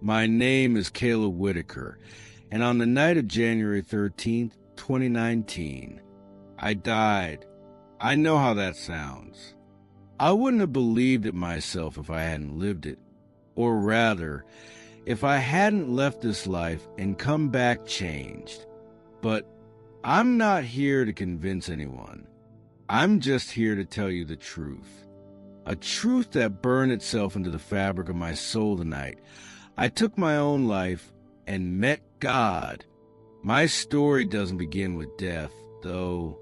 My name is Caleb Whitaker, and on the night of January 13th, 2019, I died. I know how that sounds. I wouldn't have believed it myself if I hadn't lived it. Or rather, if I hadn't left this life and come back changed. But I'm not here to convince anyone. I'm just here to tell you the truth. A truth that burned itself into the fabric of my soul tonight. I took my own life and met God. My story doesn't begin with death, though.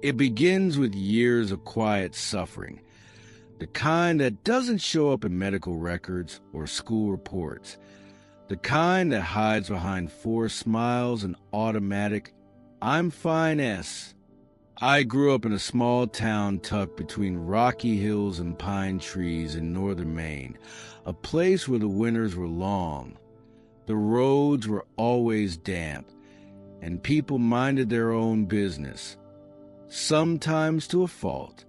It begins with years of quiet suffering, the kind that doesn't show up in medical records or school reports, the kind that hides behind forced smiles and automatic, "I'm fine-ess." I grew up in a small town tucked between rocky hills and pine trees in northern Maine, a place where the winters were long. The roads were always damp, and people minded their own business, sometimes to a fault.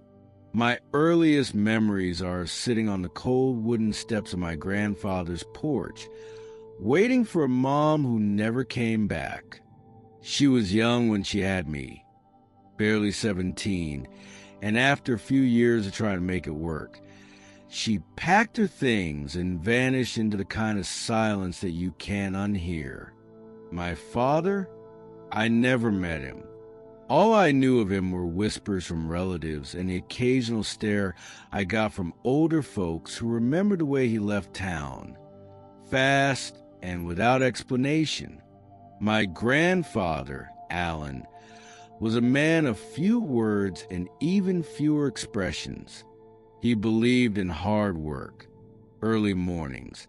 My earliest memories are sitting on the cold wooden steps of my grandfather's porch, waiting for a mom who never came back. She was young when she had me, barely 17, and after a few years of trying to make it work, she packed her things and vanished into the kind of silence that you can't unhear. My father? I never met him. All I knew of him were whispers from relatives and the occasional stare I got from older folks who remembered the way he left town, fast and without explanation. My grandfather, Alan, was a man of few words and even fewer expressions. He believed in hard work, early mornings,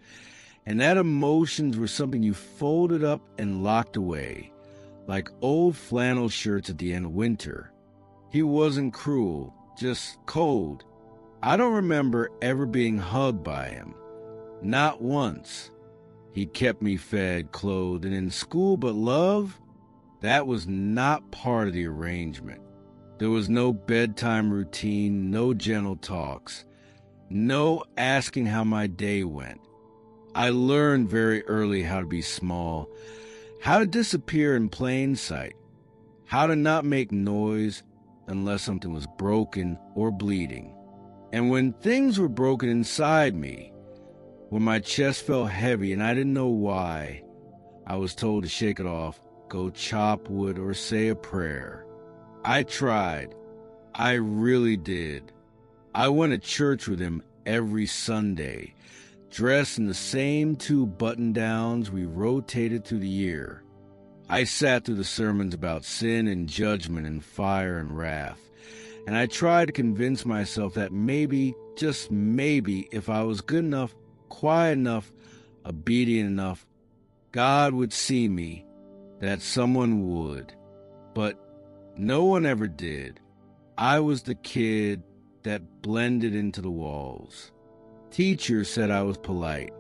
and that emotions were something you folded up and locked away, like old flannel shirts at the end of winter. He wasn't cruel, just cold. I don't remember ever being hugged by him, not once. He kept me fed, clothed, and in school, but love? That was not part of the arrangement. There was no bedtime routine, no gentle talks, no asking how my day went. I learned very early how to be small, how to disappear in plain sight, how to not make noise unless something was broken or bleeding. And when things were broken inside me, when my chest felt heavy and I didn't know why, I was told to shake it off, go chop wood, or say a prayer. I tried. I really did. I went to church with him every Sunday, dressed in the same 2 button-downs we rotated through the year. I sat through the sermons about sin and judgment and fire and wrath, and I tried to convince myself that maybe, just maybe, if I was good enough, quiet enough, obedient enough, God would see me, that someone would. But no one ever did. I was the kid that blended into the walls. Teachers said I was polite.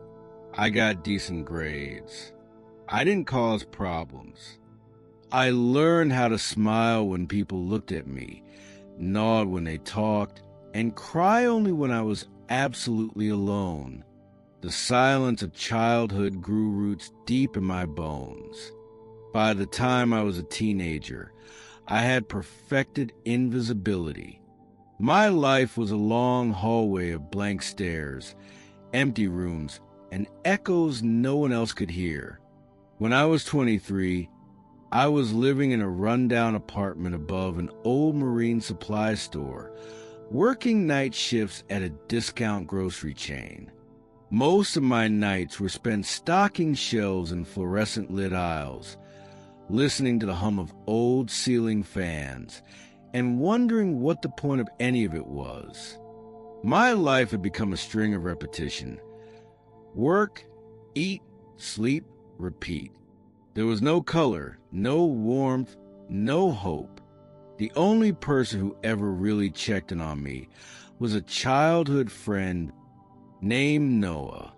I got decent grades. I didn't cause problems. I learned how to smile when people looked at me, nod when they talked, and cry only when I was absolutely alone. The silence of childhood grew roots deep in my bones. By the time I was a teenager, I had perfected invisibility. My life was a long hallway of blank stares, empty rooms, and echoes no one else could hear. When I was 23, I was living in a rundown apartment above an old marine supply store, working night shifts at a discount grocery chain. Most of my nights were spent stocking shelves in fluorescent-lit aisles, listening to the hum of old ceiling fans, and wondering what the point of any of it was. My life had become a string of repetition. Work, eat, sleep, repeat. There was no color, no warmth, no hope. The only person who ever really checked in on me was a childhood friend named Noah.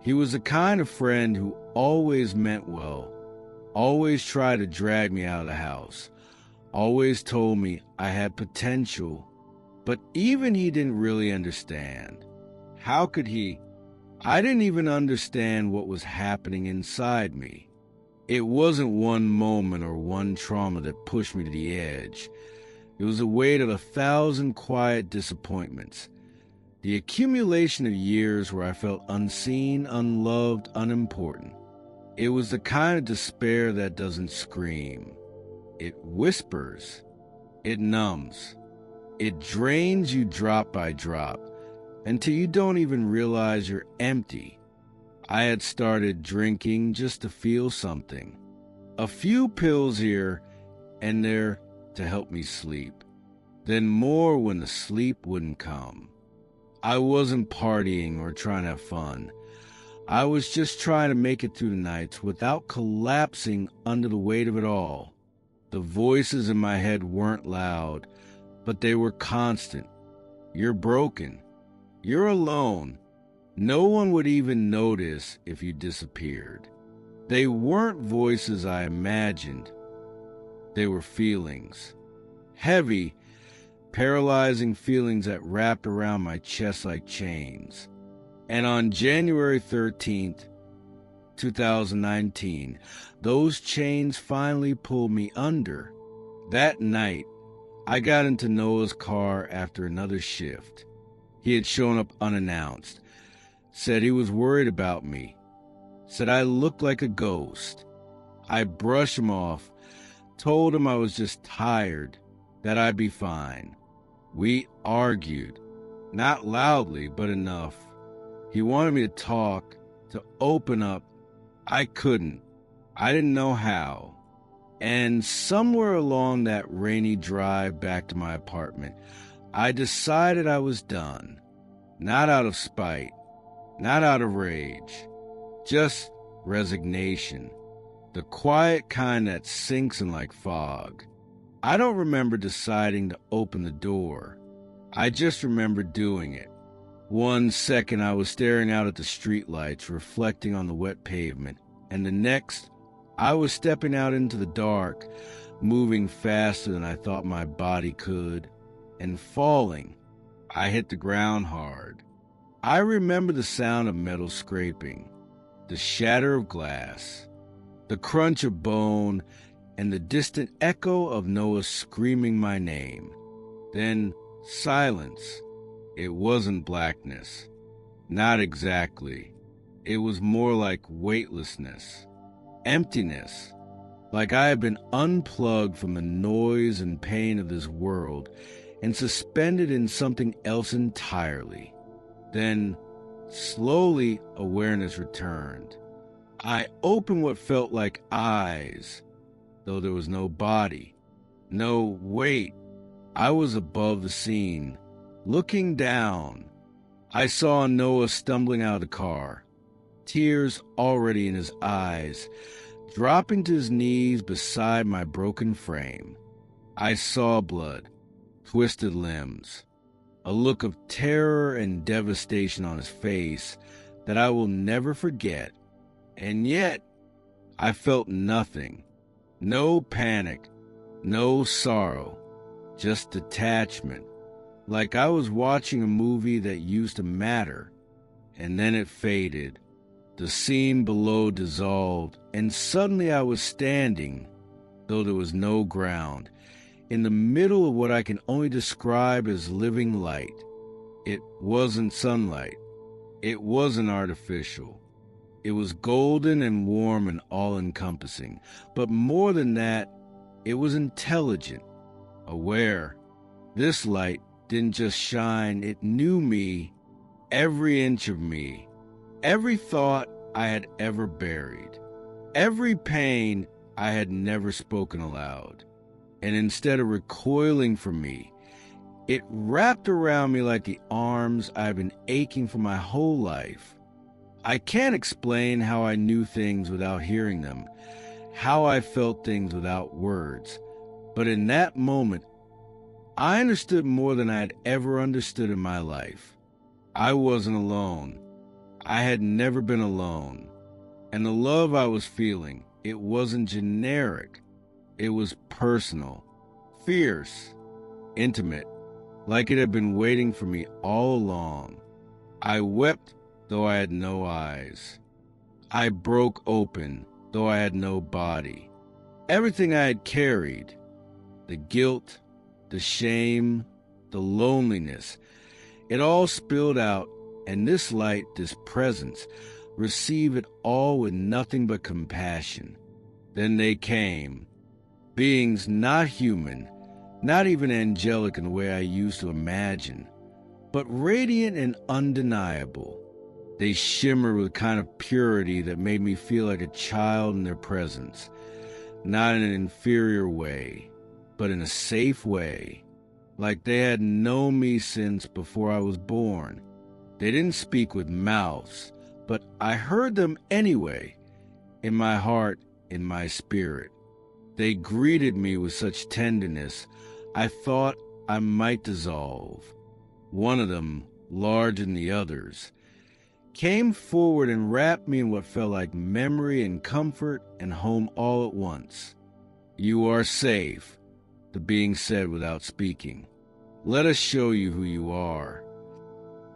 He was the kind of friend who always meant well, always tried to drag me out of the house, always told me I had potential, but even he didn't really understand. How could he? I didn't even understand what was happening inside me. It wasn't one moment or one trauma that pushed me to the edge. It was the weight of 1,000 quiet disappointments. The accumulation of years where I felt unseen, unloved, unimportant. It was the kind of despair that doesn't scream. It whispers. It numbs. It drains you drop by drop until you don't even realize you're empty. I had started drinking just to feel something. A few pills here and there to help me sleep. Then more when the sleep wouldn't come. I wasn't partying or trying to have fun. I was just trying to make it through the nights without collapsing under the weight of it all. The voices in my head weren't loud, but they were constant. You're broken. You're alone. No one would even notice if you disappeared. They weren't voices I imagined. They were feelings. Heavy, paralyzing feelings that wrapped around my chest like chains. And on January 13th, 2019, those chains finally pulled me under. That night, I got into Noah's car after another shift. He had shown up unannounced, said he was worried about me, said I looked like a ghost. I brushed him off, told him I was just tired, that I'd be fine. We argued, not loudly, but enough. He wanted me to talk, to open up. I couldn't. I didn't know how. And somewhere along that rainy drive back to my apartment, I decided I was done. Not out of spite, not out of rage, just resignation. The quiet kind that sinks in like fog. I don't remember deciding to open the door. I just remember doing it. 1 second I was staring out at the streetlights, reflecting on the wet pavement, and the next, I was stepping out into the dark, moving faster than I thought my body could, and falling. I hit the ground hard. I remember the sound of metal scraping, the shatter of glass, the crunch of bone, and the distant echo of Noah screaming my name. Then silence. It wasn't blackness. Not exactly. It was more like weightlessness, emptiness, like I had been unplugged from the noise and pain of this world and suspended in something else entirely. Then, slowly, awareness returned. I opened what felt like eyes, though there was no body, no weight. I was above the scene, looking down. I saw Noah stumbling out of the car, tears already in his eyes, dropping to his knees beside my broken frame. I saw blood, twisted limbs, a look of terror and devastation on his face that I will never forget. And yet, I felt nothing. No panic, no sorrow, just detachment. Like I was watching a movie that used to matter, and then it faded. The scene below dissolved, and suddenly I was standing, though there was no ground, in the middle of what I can only describe as living light. It wasn't sunlight. It wasn't artificial. It was golden and warm and all-encompassing. But more than that, it was intelligent, aware. This light didn't just shine, it knew me, every inch of me, every thought I had ever buried, every pain I had never spoken aloud. And instead of recoiling from me, it wrapped around me like the arms I've been aching for my whole life. I can't explain how I knew things without hearing them, how I felt things without words. But in that moment, I understood more than I had ever understood in my life. I wasn't alone. I had never been alone. And the love I was feeling, it wasn't generic. It was personal, fierce, intimate, like it had been waiting for me all along. I wept though I had no eyes. I broke open, though I had no body. Everything I had carried, the guilt, the shame, the loneliness, it all spilled out, and this light, this presence, received it all with nothing but compassion. Then they came, beings not human, not even angelic in the way I used to imagine, but radiant and undeniable. They shimmered with a kind of purity that made me feel like a child in their presence, not in an inferior way, but in a safe way, like they had known me since before I was born. They didn't speak with mouths, but I heard them anyway, in my heart, in my spirit. They greeted me with such tenderness, I thought I might dissolve. One of them, larger than the others, came forward and wrapped me in what felt like memory and comfort and home all at once. "You are safe," the being said without speaking. "Let us show you who you are."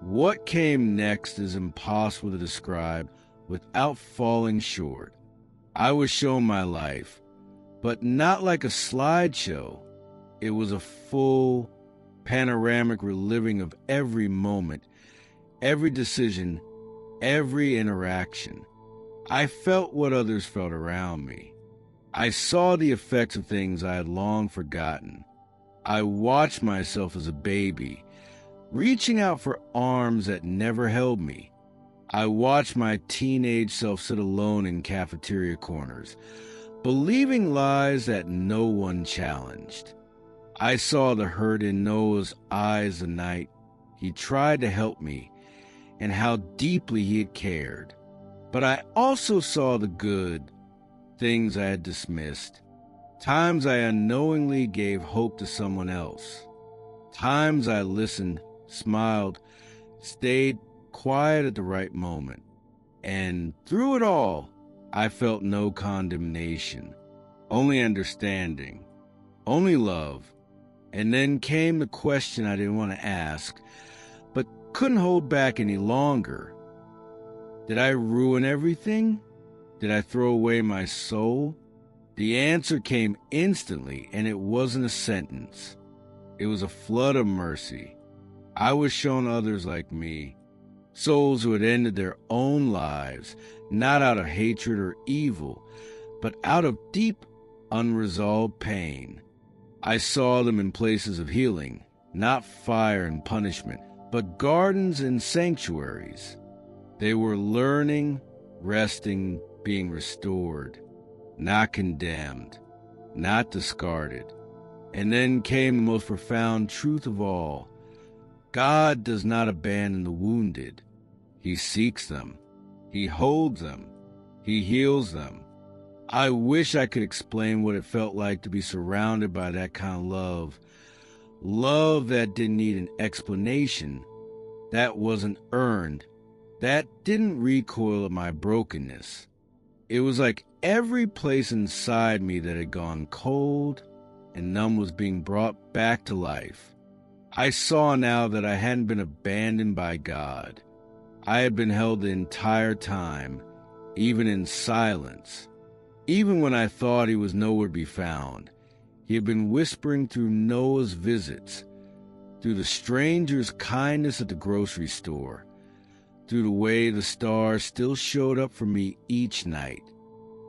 What came next is impossible to describe without falling short. I was shown my life, but not like a slideshow. It was a full, panoramic reliving of every moment, every decision, every interaction. I felt what others felt around me. I saw the effects of things I had long forgotten. I watched myself as a baby, reaching out for arms that never held me. I watched my teenage self sit alone in cafeteria corners, believing lies that no one challenged. I saw the hurt in Noah's eyes the night he tried to help me, and how deeply he had cared. But I also saw the good, things I had dismissed, times I unknowingly gave hope to someone else, times I listened, smiled, stayed quiet at the right moment. And through it all, I felt no condemnation, only understanding, only love. And then came the question I didn't want to ask, but couldn't hold back any longer. Did I ruin everything? Did I throw away my soul? The answer came instantly, and it wasn't a sentence. It was a flood of mercy. I was shown others like me, souls who had ended their own lives, not out of hatred or evil, but out of deep, unresolved pain. I saw them in places of healing, not fire and punishment, but gardens and sanctuaries. They were learning, resting, being restored, not condemned, not discarded. And then came the most profound truth of all. God does not abandon the wounded. He seeks them. He holds them. He heals them. I wish I could explain what it felt like to be surrounded by that kind of love. Love that didn't need an explanation, that wasn't earned, that didn't recoil at my brokenness. It was like every place inside me that had gone cold and numb was being brought back to life. I saw now that I hadn't been abandoned by God. I had been held the entire time, even in silence. Even when I thought he was nowhere to be found, he had been whispering through Noah's visits, through the stranger's kindness at the grocery store, through the way the stars still showed up for me each night.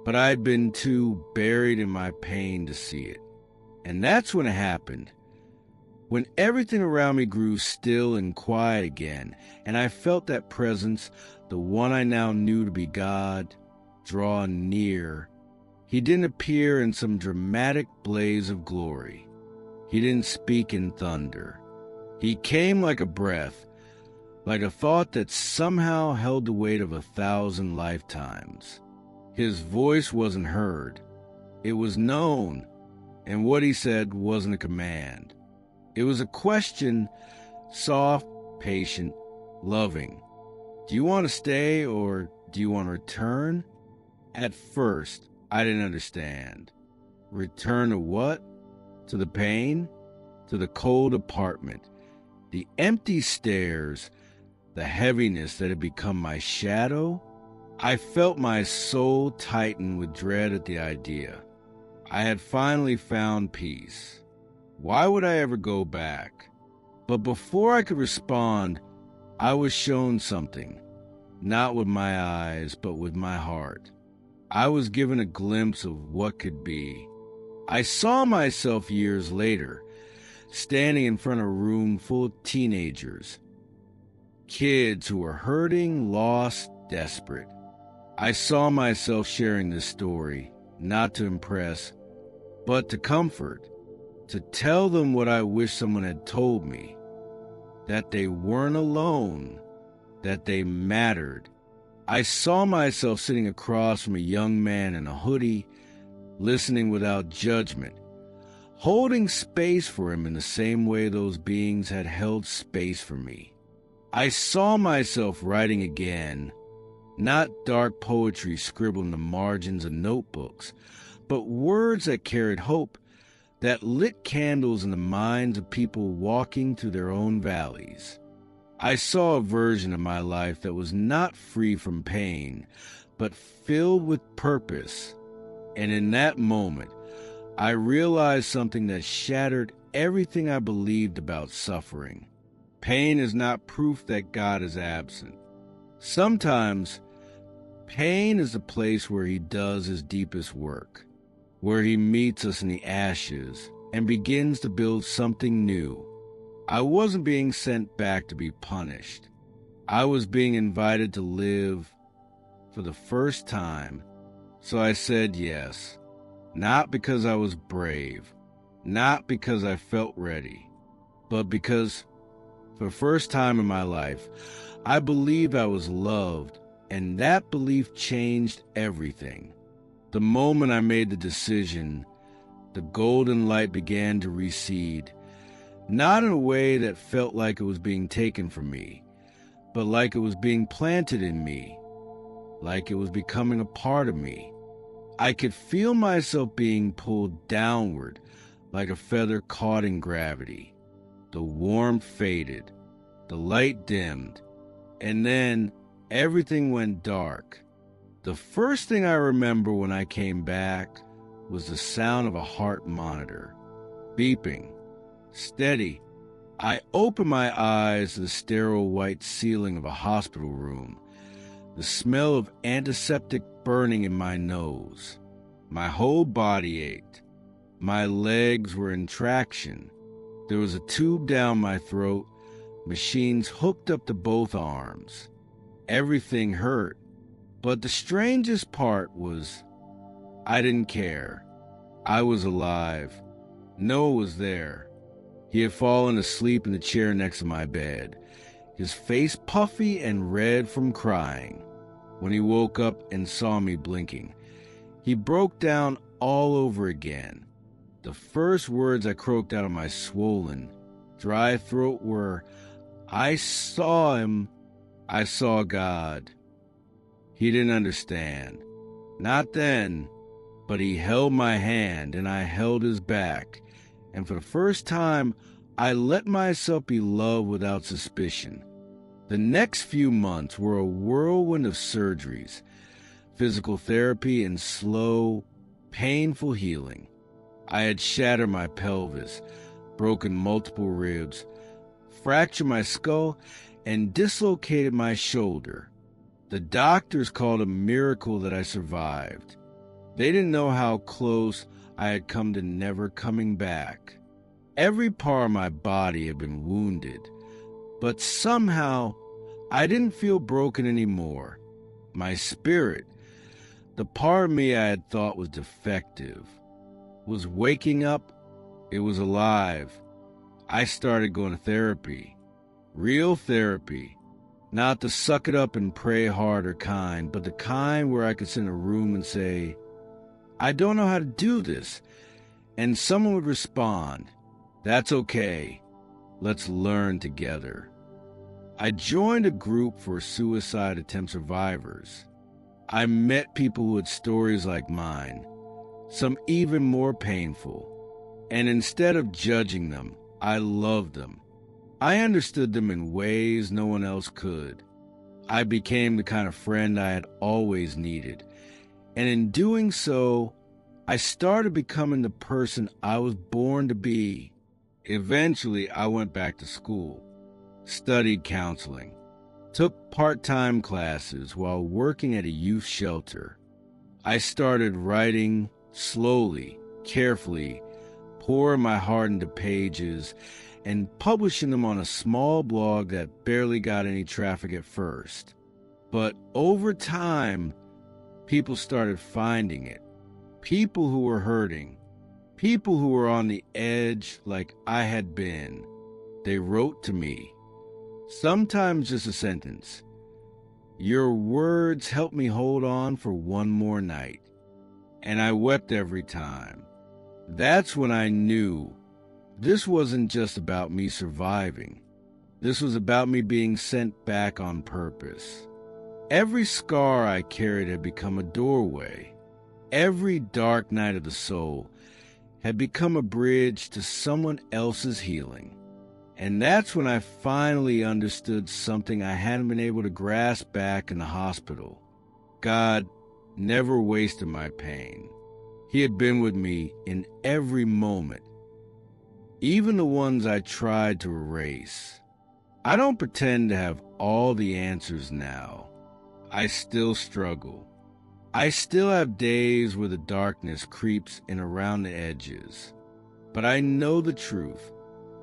But I had been too buried in my pain to see it. And that's when it happened. When everything around me grew still and quiet again, and I felt that presence, the one I now knew to be God, draw near. He didn't appear in some dramatic blaze of glory. He didn't speak in thunder. He came like a breath, like a thought that somehow held the weight of 1,000 lifetimes. His voice wasn't heard. It was known, and what he said wasn't a command. It was a question, soft, patient, loving. Do you want to stay or do you want to return? At first, I didn't understand. Return to what? To the pain? To the cold apartment? The empty stairs? the heaviness that had become my shadow. I felt my soul tighten with dread at the idea. I had finally found peace. Why would I ever go back? But before I could respond, I was shown something, not with my eyes, but with my heart. I was given a glimpse of what could be. I saw myself years later, standing in front of a room full of teenagers, kids who were hurting, lost, desperate. I saw myself sharing this story, not to impress, but to comfort, to tell them what I wish someone had told me, that they weren't alone, that they mattered. I saw myself sitting across from a young man in a hoodie, listening without judgment, holding space for him in the same way those beings had held space for me. I saw myself writing again, not dark poetry scribbled in the margins of notebooks, but words that carried hope, that lit candles in the minds of people walking through their own valleys. I saw a version of my life that was not free from pain, but filled with purpose. And in that moment, I realized something that shattered everything I believed about suffering. Pain is not proof that God is absent. Sometimes, pain is the place where He does His deepest work, where He meets us in the ashes and begins to build something new. I wasn't being sent back to be punished. I was being invited to live for the first time, so I said yes, not because I was brave, not because I felt ready, but because for the first time in my life, I believed I was loved, and that belief changed everything. The moment I made the decision, the golden light began to recede, not in a way that felt like it was being taken from me, but like it was being planted in me, like it was becoming a part of me. I could feel myself being pulled downward like a feather caught in gravity. The warmth faded, the light dimmed, and then everything went dark. The first thing I remember when I came back was the sound of a heart monitor, beeping, steady. I opened my eyes to the sterile white ceiling of a hospital room, the smell of antiseptic burning in my nose. My whole body ached. My legs were in traction. There was a tube down my throat, machines hooked up to both arms. Everything hurt, but the strangest part was I didn't care. I was alive. Noah was there. He had fallen asleep in the chair next to my bed, his face puffy and red from crying. When he woke up and saw me blinking, he broke down all over again. The first words I croaked out of my swollen, dry throat were, "I saw him. I saw God." He didn't understand. Not then, but he held my hand and I held his back, and for the first time, I let myself be loved without suspicion. The next few months were a whirlwind of surgeries, physical therapy, and slow, painful healing. I had shattered my pelvis, broken multiple ribs, fractured my skull, and dislocated my shoulder. The doctors called it a miracle that I survived. They didn't know how close I had come to never coming back. Every part of my body had been wounded, but somehow I didn't feel broken anymore. My spirit, the part of me I had thought was defective, was waking up. It was alive. I started going to therapy. Real therapy. Not the suck it up and pray harder kind, but the kind where I could sit in a room and say, "I don't know how to do this." And someone would respond, "That's okay. Let's learn together." I joined a group for suicide attempt survivors. I met people who had stories like mine, some even more painful. And instead of judging them, I loved them. I understood them in ways no one else could. I became the kind of friend I had always needed. And in doing so, I started becoming the person I was born to be. Eventually, I went back to school, studied counseling, took part-time classes while working at a youth shelter. I started writing slowly, carefully, pouring my heart into pages and publishing them on a small blog that barely got any traffic at first. But over time, people started finding it. People who were hurting, people who were on the edge like I had been. They wrote to me. Sometimes just a sentence. Your words helped me hold on for one more night. And I wept every time. That's when I knew this wasn't just about me surviving. This was about me being sent back on purpose. Every scar I carried had become a doorway. Every dark night of the soul had become a bridge to someone else's healing. And that's when I finally understood something I hadn't been able to grasp back in the hospital. God never wasted my pain. He had been with me in every moment, even the ones I tried to erase. I don't pretend to have all the answers now. I still struggle. I still have days where the darkness creeps in around the edges. But I know the truth.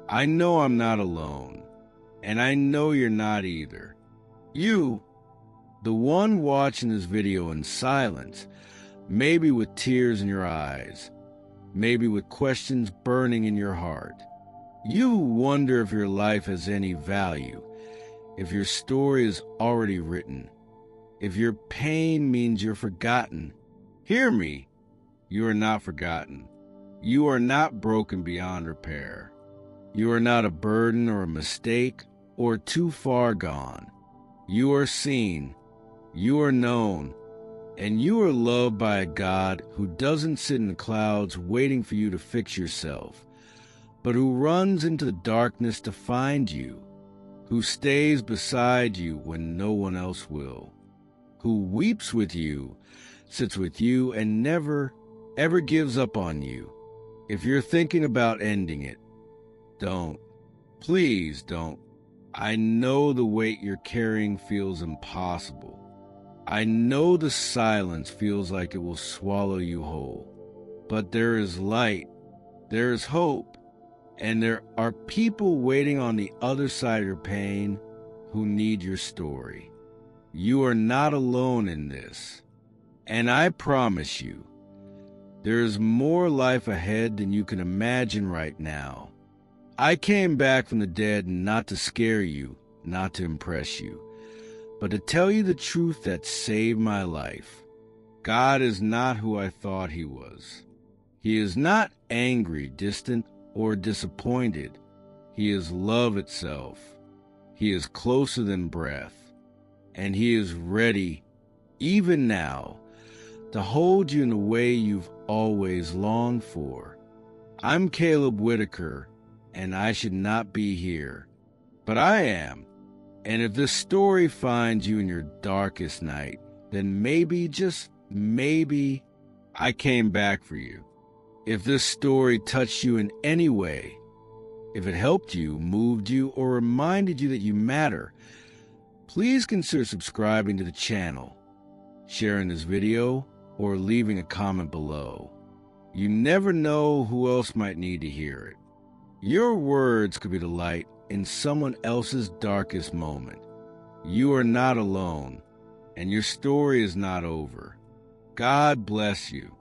I know I'm not alone. And I know you're not either. You, the one watching this video in silence, maybe with tears in your eyes, maybe with questions burning in your heart. You wonder if your life has any value, if your story is already written, if your pain means you're forgotten. Hear me. You are not forgotten. You are not broken beyond repair. You are not a burden or a mistake or too far gone. You are seen. You are known. And you are loved by a God who doesn't sit in the clouds waiting for you to fix yourself, but who runs into the darkness to find you, who stays beside you when no one else will, who weeps with you, sits with you, and never, ever gives up on you. If you're thinking about ending it, don't. Please don't. I know the weight you're carrying feels impossible. I know the silence feels like it will swallow you whole. But there is light, there is hope, and there are people waiting on the other side of your pain who need your story. You are not alone in this. And I promise you, there is more life ahead than you can imagine right now. I came back from the dead not to scare you, not to impress you, but to tell you the truth that saved my life. God is not who I thought he was. He is not angry, distant, or disappointed. He is love itself. He is closer than breath. And he is ready, even now, to hold you in the way you've always longed for. I'm Caleb Whitaker, and I should not be here, but I am. And if this story finds you in your darkest night, then maybe, just maybe, I came back for you. If this story touched you in any way, if it helped you, moved you, or reminded you that you matter, please consider subscribing to the channel, sharing this video, or leaving a comment below. You never know who else might need to hear it. Your words could be the light in someone else's darkest moment. You are not alone, and your story is not over. God bless you.